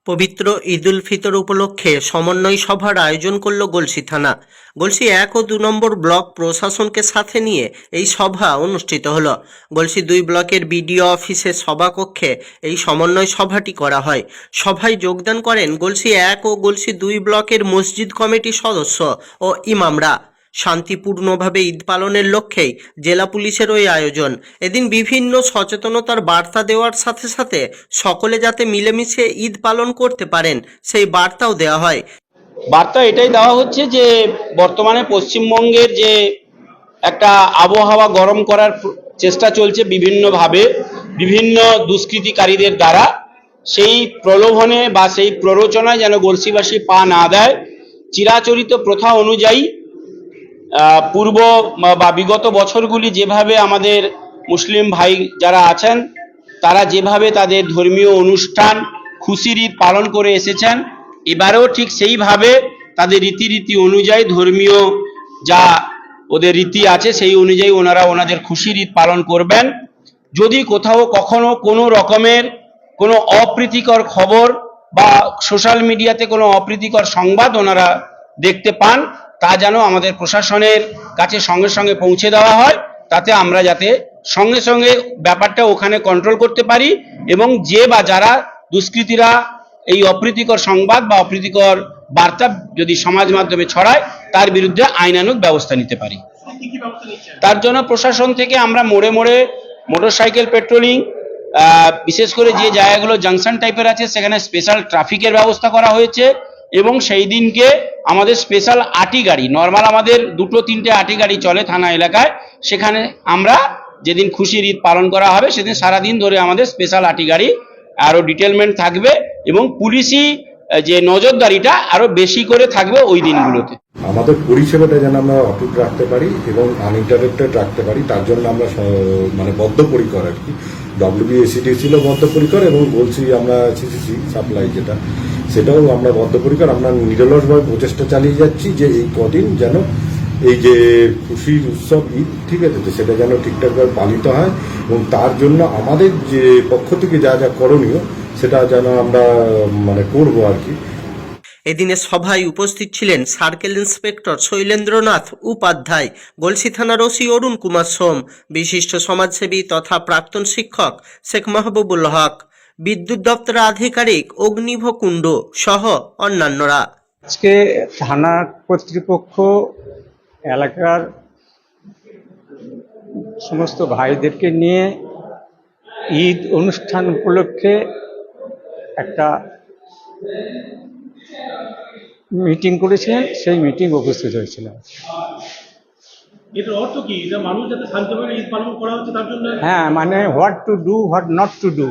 পবিত্র ঈদ উল ফিতর উপলক্ষে সমন্বয় সভার আয়োজন করল গলসি থানা। গলসি 1 ও 2 নম্বর ব্লক প্রশাসনকে সাথে নিয়ে এই সভা অনুষ্ঠিত হলো। গলসি 2 ব্লকের বিডিও অফিসের সভাকক্ষে এই সমন্বয় সভাটি করা হয়। সভায় যোগদান করেন গলসি 1 ও গলসি 2 ব্লকের মসজিদ কমিটির সদস্য ও ইমামরা। শান্তিপূর্ণভাবে ঈদ পালনের লক্ষ্যেই জেলা পুলিশের ওই আয়োজন। এদিন বিভিন্ন সচেতনতার বার্তা দেওয়ার সাথে সাথে সকলে যাতে মিলেমিশে ঈদ পালন করতে পারেন সেই বার্তাও দেওয়া হয়। বার্তা এটাই দেওয়া হচ্ছে যে বর্তমানে পশ্চিমবঙ্গের যে একটা আবহাওয়া গরম করার চেষ্টা চলছে বিভিন্নভাবে বিভিন্ন দুষ্কৃতিকারীদের দ্বারা, সেই প্রলোভনে বা সেই প্ররোচনায় যেন গলসিবাসী পা না দেয়। চিরাচরিত প্রথা অনুযায়ী পূর্ব বা বিগত বছরগুলি যেভাবে আমাদের মুসলিম ভাই যারা আছেন তারা যেভাবে তাদের ধর্মীয় অনুষ্ঠান খুশির ঈদ পালন করে এসেছেন, এবারেও ঠিক সেইভাবে তাদের রীতিনীতি অনুযায়ী ধর্মীয় যা ওদের রীতি আছে সেই অনুযায়ী ওনারা ওনাদের খুশির ঈদ পালন করবেন। যদি কোথাও কখনো কোনো রকমের কোনো অপ্রীতিকর খবর বা সোশ্যাল মিডিয়াতে কোনো অপ্রীতিকর সংবাদ ওনারা দেখতে পান, তা যেন আমাদের প্রশাসনের কাছে সঙ্গে সঙ্গে পৌঁছে দেওয়া হয়, তাতে আমরা যাতে সঙ্গে সঙ্গে ব্যাপারটা ওখানে কন্ট্রোল করতে পারি এবং যে বা যারা দুষ্কৃতীরা এই অপ্রীতিকর সংবাদ বা অপ্রীতিকর বার্তা যদি সমাজ মাধ্যমে ছড়ায় তার বিরুদ্ধে আইনানুগ ব্যবস্থা নিতে পারি। তার জন্য প্রশাসন থেকে আমরা মোড়ে মোড়ে মোটরসাইকেল পেট্রোলিং, বিশেষ করে যে জায়গাগুলো জাংশন টাইপের আছে সেখানে স্পেশাল ট্রাফিকের ব্যবস্থা করা হয়েছে এবং সেই দিনকে আমাদের স্পেশাল আটি গাড়ি, নর্মাল আমাদের 2-3টে আটি গাড়ি চলে থানা এলাকায়, সেখানে আমরা যেদিন খুশির ঈদ পালন করা হবে সেদিন সারাদিন ধরে আমাদের স্পেশাল আটি গাড়ি আরো ডিটেলমেন্ট থাকবে এবং পুলিশি যে নজরদারিটা আরো বেশি করে থাকবে ওই দিনগুলোতে। আমাদের পরিষেবাটা যেন আমরা অটুট রাখতে পারি এবং আনইন্টারাপ্টেড রাখতে পারি, তার জন্য আমরা মানে বদ্ধপরিকর আর কি। WBSCT ছিল বদ্ধপরিকর এবং বলছি আমরা সিসিসি সাপ্লাই যেটা, সেটাও আমরা বদ্ধপরিকর। আমরা নিরলসভাবে প্রচেষ্টা চালিয়ে যাচ্ছি যে এই কদিন যেন এই যে খুশির উৎসব ঈদ, ঠিক আছে, তো সেটা যেন ঠিকঠাকভাবে পালিত হয় এবং তার জন্য আমাদের যে পক্ষ থেকে যা যা করণীয় সেটা যেন আমরা মানে করবো আর কি। এদিনের সভায় উপস্থিত ছিলেন সার্কেল ইন্সপেক্টর শৈলেন্দ্রনাথ উপাধ্যায়, গলসি থানার ওসি অরুণ কুমার সোম, বিশিষ্ট সমাজসেবী তথা প্রাক্তন শিক্ষক শেখ মাহবুবুল হক, বিদ্যুৎ দপ্তরের আধিকারিক অগ্নিভ কুণ্ডু সহ অন্যান্যরা। আজকে থানা কর্তৃপক্ষ এলাকার সমস্ত ভাইদেরকে নিয়ে ঈদ অনুষ্ঠান উপলক্ষে একটা মিটিং করেছিলেন, সেই মিটিং উপস্থিত হয়েছিলাম। এটার অর্থ কি? এটা মানুষ যাতে শান্তিভাবে ঈদ পালন করা হচ্ছে তার জন্য? হ্যাঁ, মানে what to do, what not to do,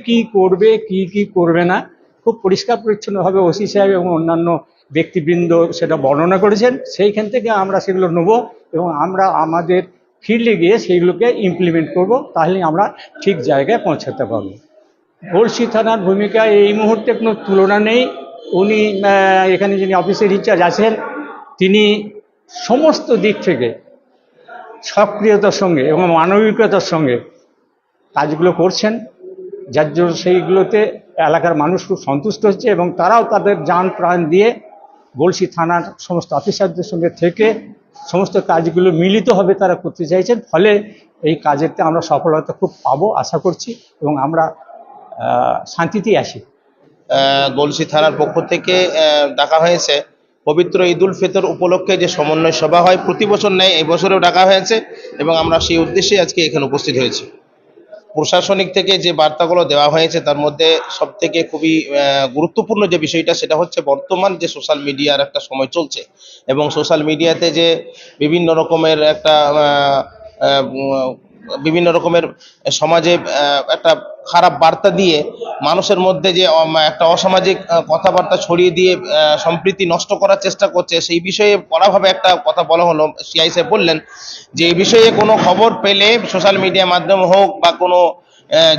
কি করবে কি করবে না, খুব পরিষ্কার পরিচ্ছন্নভাবে ওসি সাহেব এবং অন্যান্য ব্যক্তিবৃন্দ সেটা বর্ণনা করেছেন। সেইখান থেকে আমরা সেগুলো নেব এবং আমরা আমাদের ফিল্ডে গিয়ে সেইগুলোকে ইমপ্লিমেন্ট করব, তাহলে আমরা ঠিক জায়গায় পৌঁছাতে পারব। গলসি থানার ভূমিকা এই মুহূর্তে কোনো তুলনা নেই। উনি এখানে যিনি অফিসের ইনচার্জ আছেন তিনি সমস্ত দিক থেকে সক্রিয়তার সঙ্গে এবং মানবিকতার সঙ্গে কাজগুলো করছেন, যার জন্য সেইগুলোতে এলাকার মানুষ খুব সন্তুষ্ট হচ্ছে এবং তারাও তাদের জান প্রাণ দিয়ে গলসি থানার সমস্ত অফিসারদের সঙ্গে থেকে সমস্ত কাজগুলো মিলিতভাবে তারা করতে চাইছেন। ফলে এই কাজেতে আমরা সফলতা খুব পাবো আশা করছি এবং আমরা শান্তিতেই আসি। গলসি থানার পক্ষ থেকে ডাকা হয়েছে পবিত্র ঈদ উল ফিতর উপলক্ষে যে সমন্বয় সভা হয় প্রতি বছর নেয়, এই বছরেও ডাকা হয়েছে এবং আমরা সেই উদ্দেশ্যে আজকে এখানে উপস্থিত হয়েছি। প্রশাসনিক থেকে যে বার্তাগুলো দেওয়া হয়েছে তার মধ্যে সব থেকে খুবই গুরুত্বপূর্ণ যে বিষয়টা সেটা হচ্ছে বর্তমান যে সোশ্যাল মিডিয়ার একটা সময় চলছে এবং সোশ্যাল মিডিয়াতে যে বিভিন্ন রকমের একটা বিভিন্ন রকমের সমাজে একটা খারাপ বার্তা দিয়ে মানুষের মধ্যে যে একটা অসামাজিক কথাবার্তা ছড়িয়ে দিয়ে সম্প্রীতি নষ্ট করার চেষ্টা করছে, সেই বিষয়ে কড়াভাবে একটা কথা বলা হলো। সিআই সাহেব বললেন যে এই বিষয়ে কোনো খবর পেলে সোশ্যাল মিডিয়ার মাধ্যমে হোক বা কোনো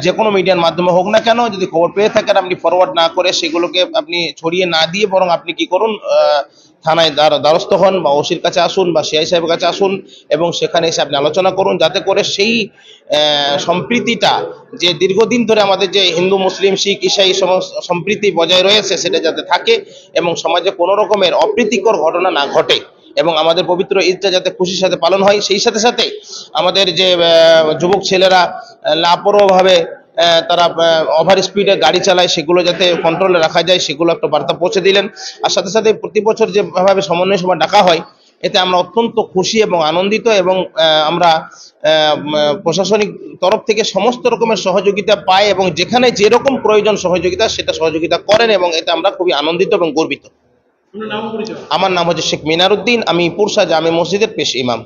যে কোনো মিডিয়ার মাধ্যমে হোক না কেন, যদি খবর পেয়ে থাকেন আপনি ফরওয়ার্ড না করে সেগুলোকে আপনি ছড়িয়ে না দিয়ে বরং আপনি কি করুন, থানায় দ্বারস্থ হন বা ওসির কাছে আসুন বা সিআই সাহেবের কাছে আসুন এবং সেখানে এসে আপনি আলোচনা করুন, যাতে করে সেই সম্প্রীতিটা যে দীর্ঘদিন ধরে আমাদের যে হিন্দু মুসলিম শিখ ঈসাই সমস্ত সম্প্রীতি বজায় রয়েছে সেটা যাতে থাকে এবং সমাজে কোনো রকমের অপ্রীতিকর ঘটনা না ঘটে এবং আমাদের পবিত্র ঈদটা যাতে খুশির সাথে পালন হয়। সেই সাথে সাথে আমাদের যে যুবক ছেলেরা লাপরোয়াভাবে তারা ওভার স্পিডে গাড়ি চালায় সেগুলো যাতে কন্ট্রোলে রাখা যায় সেগুলো একটা বার্তা পৌঁছে দিলেন। আর সাথে সাথে প্রতি বছর যেভাবে সমন্বয় সভা ডাকা হয় এতে আমরা অত্যন্ত খুশি এবং আনন্দিত এবং আমরা প্রশাসনিক তরফ থেকে সমস্ত রকমের সহযোগিতা পাই এবং যেখানে যেরকম প্রয়োজন সহযোগিতা সেটা সহযোগিতা করেন এবং এতে আমরা খুবই আনন্দিত এবং গর্বিত। আপনার নাম ও পরিচয়? আমার নাম হচ্ছে শেখ মিনার উদ্দিন, আমি পুরসা জামে মসজিদের পেশ ইমাম।